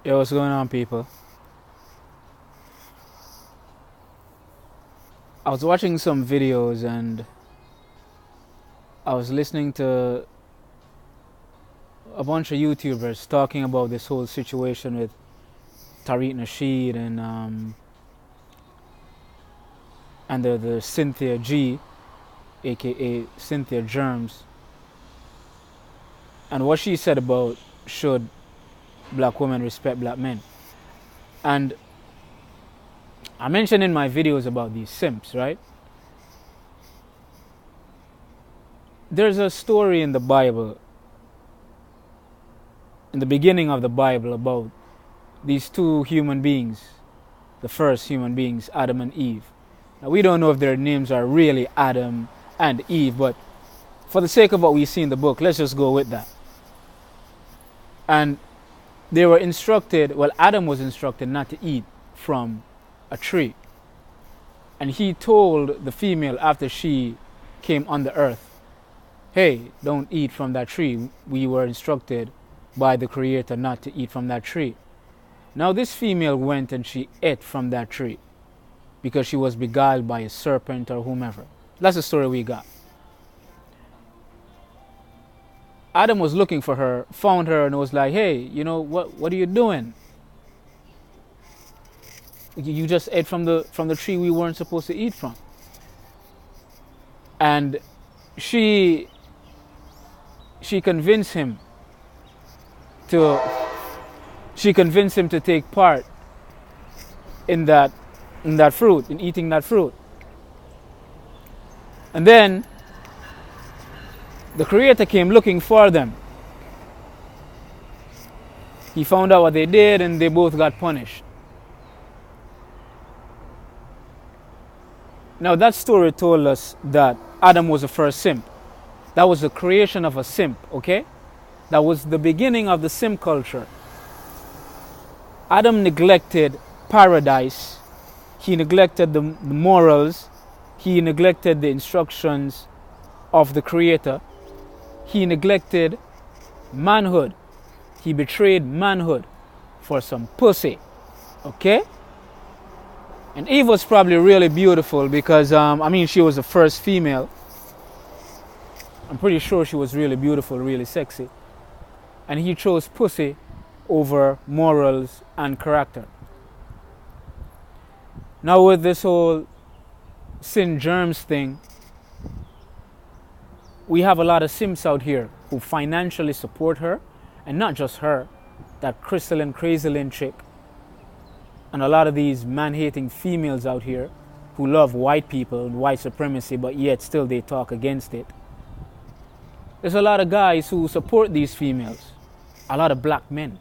Yo, what's going on, people? I was watching some videos and I was listening to a bunch of YouTubers talking about this whole situation with Tariq Nasheed and the Cynthia G, aka Cynthia Germs, and what she said about should black women respect black men. And I mentioned in my videos about these simps, right? There's a story in the Bible, in the beginning of the Bible, about these two human beings, the first human beings, Adam and Eve. Now, we don't know if their names are really Adam and Eve, but for the sake of what we see in the book, let's just go with that. And they were instructed, well, Adam was instructed not to eat from a tree. And he told the female after she came on the earth, hey, don't eat from that tree. We were instructed by the Creator not to eat from that tree. Now this female went and she ate from that tree because she was beguiled by a serpent or whomever. That's the story we got. Adam was looking for her, found her, and was like, hey, you know, what are you doing? You just ate from the tree we weren't supposed to eat from. And she convinced him to take part in that fruit, in eating that fruit. And then the Creator came looking for them. He found out what they did and they both got punished. Now that story told us that Adam was the first simp. That was the creation of a simp, okay? That was the beginning of the simp culture. Adam neglected paradise. He neglected the morals. He neglected the instructions of the Creator. He neglected manhood. He betrayed manhood for some pussy, okay? And Eve was probably really beautiful because, she was the first female. I'm pretty sure she was really beautiful, really sexy. And he chose pussy over morals and character. Now with this whole Cyn Germs thing, we have a lot of simps out here who financially support her, and not just her, that crystalline, crazylin chick, and a lot of these man-hating females out here who love white people and white supremacy, but yet still they talk against it. There's a lot of guys who support these females. A lot of black men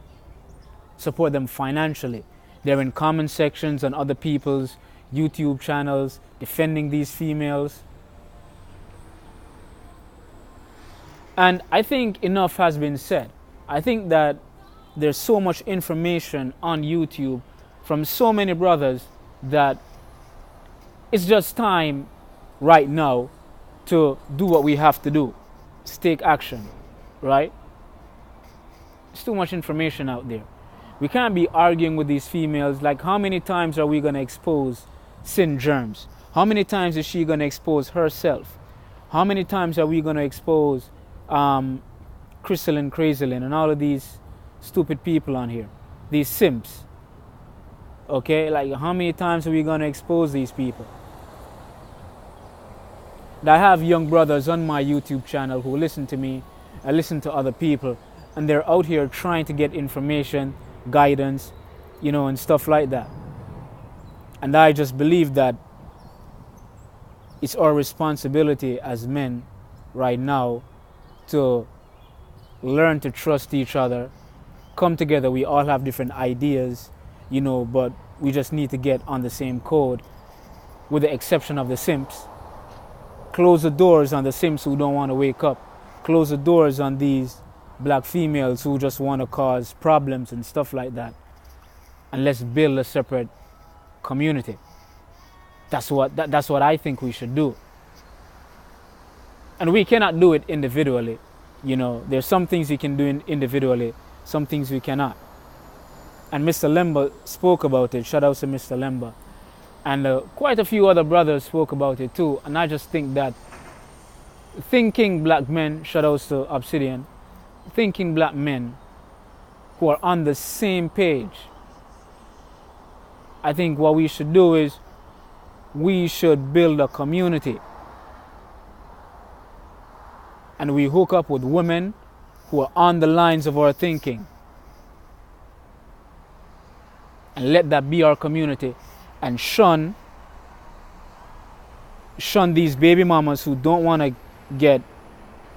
support them financially. They're in comment sections on other people's YouTube channels defending these females. And I think enough has been said. I think that there's so much information on YouTube from so many brothers that it's just time right now to do what we have to do. To take action, right? There's too much information out there. We can't be arguing with these females. Like, how many times are we going to expose Cyn Germs? How many times is she going to expose herself? How many times are we going to expose Crystalline, Crazylin, and all of these stupid people on here? These simps. Okay, like how many times are we going to expose these people? And I have young brothers on my YouTube channel who listen to me, I listen to other people, and they're out here trying to get information, guidance, and stuff like that. And I just believe that it's our responsibility as men right now to learn to trust each other, come together. We all have different ideas, but we just need to get on the same code, with the exception of the simps. Close the doors on the simps who don't want to wake up. Close the doors on these black females who just want to cause problems and stuff like that. And let's build a separate community. That's what I think we should do. And we cannot do it individually. There's some things we can do individually, some things we cannot. And Mr. Lemba spoke about it. Shout out to Mr. Lemba. And quite a few other brothers spoke about it too. And I just think that thinking black men, shout outs to Obsidian, thinking black men who are on the same page, I think what we should do is we should build a community. And we hook up with women who are on the lines of our thinking. And let that be our community. And shun these baby mamas who don't want to get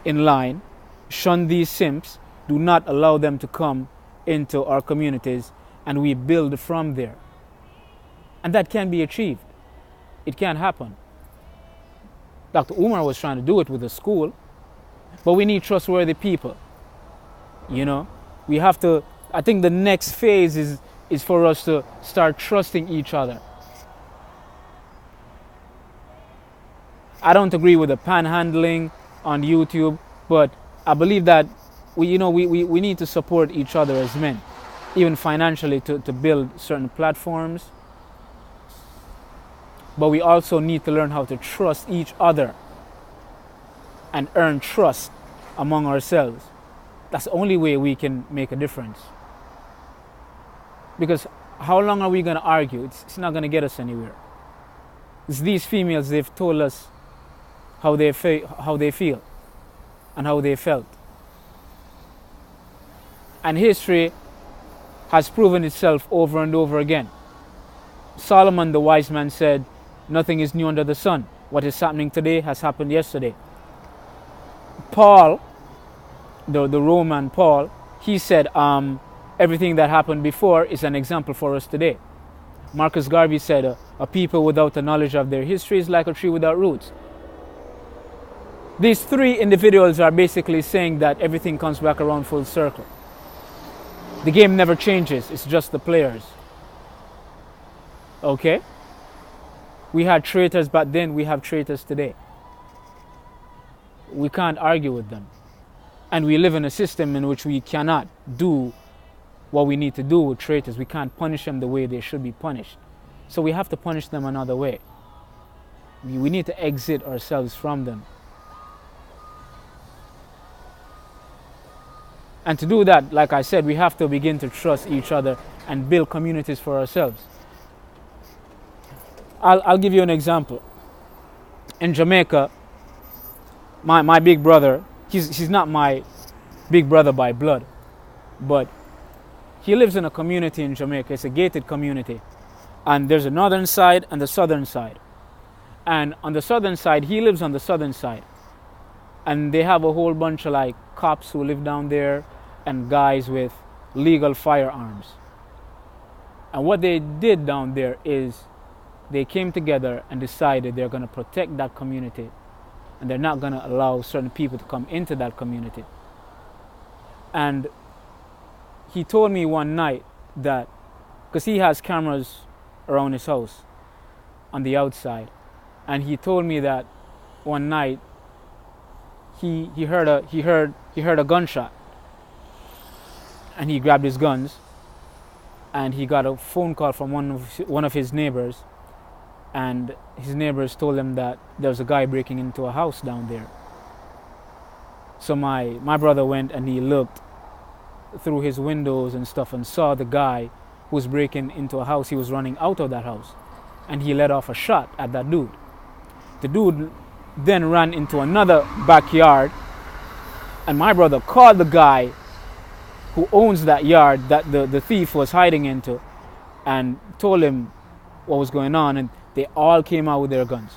in line. Shun these simps. Do not allow them to come into our communities. And we build from there. And that can be achieved. It can happen. Dr. Umar was trying to do it with the school. But we need trustworthy people. You know, we have to, I think the next phase is for us to start trusting each other. I don't agree with the panhandling on YouTube, but I believe that we need to support each other as men, even financially to build certain platforms. But we also need to learn how to trust each other and earn trust among ourselves. That's the only way we can make a difference. Because how long are we going to argue? It's not going to get us anywhere. It's these females, they've told us how they feel and how they felt. And history has proven itself over and over again. Solomon, the wise man, said, "Nothing is new under the sun. What is happening today has happened yesterday." Paul, the Roman Paul, he said, everything that happened before is an example for us today. Marcus Garvey said, a people without a knowledge of their history is like a tree without roots. These three individuals are basically saying that everything comes back around full circle. The game never changes, it's just the players. Okay? We had traitors back then, we have traitors today. We can't argue with them. And we live in a system in which we cannot do what we need to do with traitors. We can't punish them the way they should be punished. So we have to punish them another way. We need to exit ourselves from them. And to do that, like I said, we have to begin to trust each other and build communities for ourselves. I'll give you an example. In Jamaica, my big brother, he's not my big brother by blood, but he lives in a community in Jamaica. It's a gated community. And there's a northern side and the southern side. And on the southern side, he lives on the southern side. And they have a whole bunch of like cops who live down there and guys with legal firearms. And what they did down there is they came together and decided they're going to protect that community. And they're not going to allow certain people to come into that community. And he told me one night that, because he has cameras around his house on the outside, and he told me that one night he heard a gunshot, and he grabbed his guns, and he got a phone call from one of his neighbors, and his neighbors told him that there was a guy breaking into a house down there. So my brother went and he looked through his windows and stuff and saw the guy who was breaking into a house. He was running out of that house, and he let off a shot at that dude. The dude then ran into another backyard, and my brother called the guy who owns that yard that the thief was hiding into and told him what was going on, and they all came out with their guns.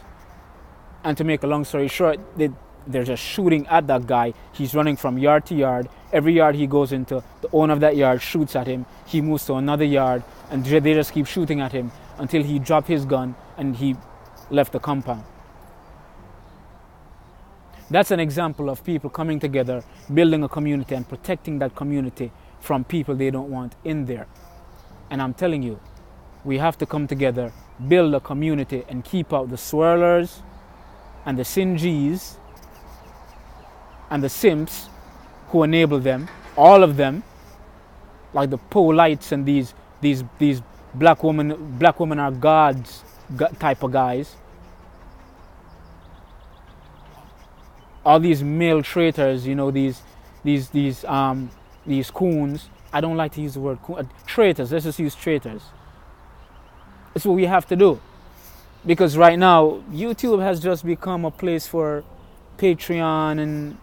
And to make a long story short, they're just shooting at that guy. He's running from yard to yard. Every yard he goes into, the owner of that yard shoots at him. He moves to another yard, and they just keep shooting at him until he dropped his gun and he left the compound. That's an example of people coming together, building a community and protecting that community from people they don't want in there. And I'm telling you, we have to come together, build a community, and keep out the swirlers and the Cyn Gs and the simps who enable them, all of them, like the polites and these these black women are gods type of guys. All these male traitors, you know, these coons. I don't like to use the word coon, traitors. Let's just use traitors. That's what we have to do, because right now YouTube has just become a place for Patreon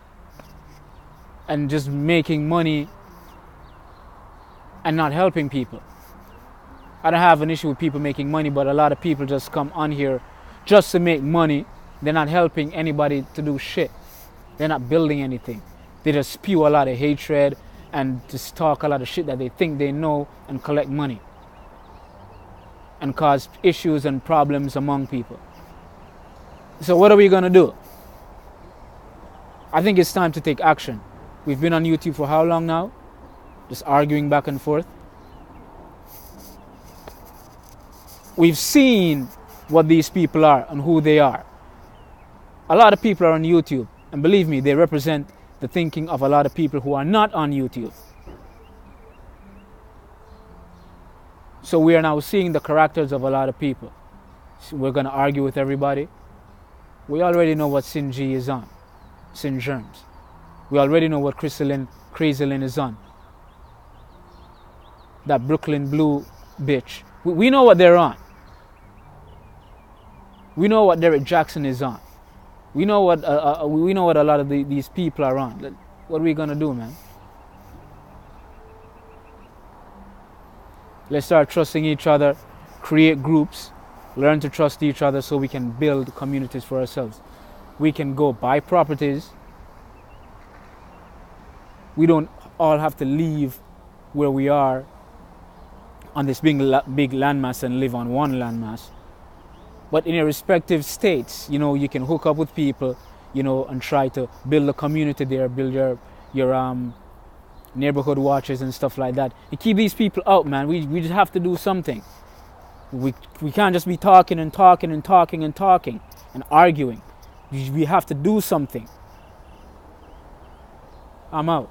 and just making money and not helping people. I don't have an issue with people making money, but a lot of people just come on here just to make money. They're not helping anybody to do shit. They're not building anything. They just spew a lot of hatred and just talk a lot of shit that they think they know and collect money and cause issues and problems among people. So what are we going to do? I think it's time to take action. We've been on YouTube for how long now? Just arguing back and forth. We've seen what these people are and who they are. A lot of people are on YouTube, and believe me, they represent the thinking of a lot of people who are not on YouTube. So we are now seeing the characters of a lot of people. So we're going to argue with everybody. We already know what Cyn G is on. Cyn Germs. We already know what Crazy Lynn is on. That Brooklyn Blue bitch. We know what they're on. We know what Derek Jackson is on. We know what a lot of these people are on. What are we gonna do, man? Let's start trusting each other, create groups, learn to trust each other so we can build communities for ourselves. We can go buy properties. We don't all have to leave where we are on this big landmass and live on one landmass. But in your respective states, you know, you can hook up with people, you know, and try to build a community there, build your neighborhood watches and stuff like that. And keep these people out, man. We just have to do something. We can't just be talking and arguing. We have to do something. I'm out.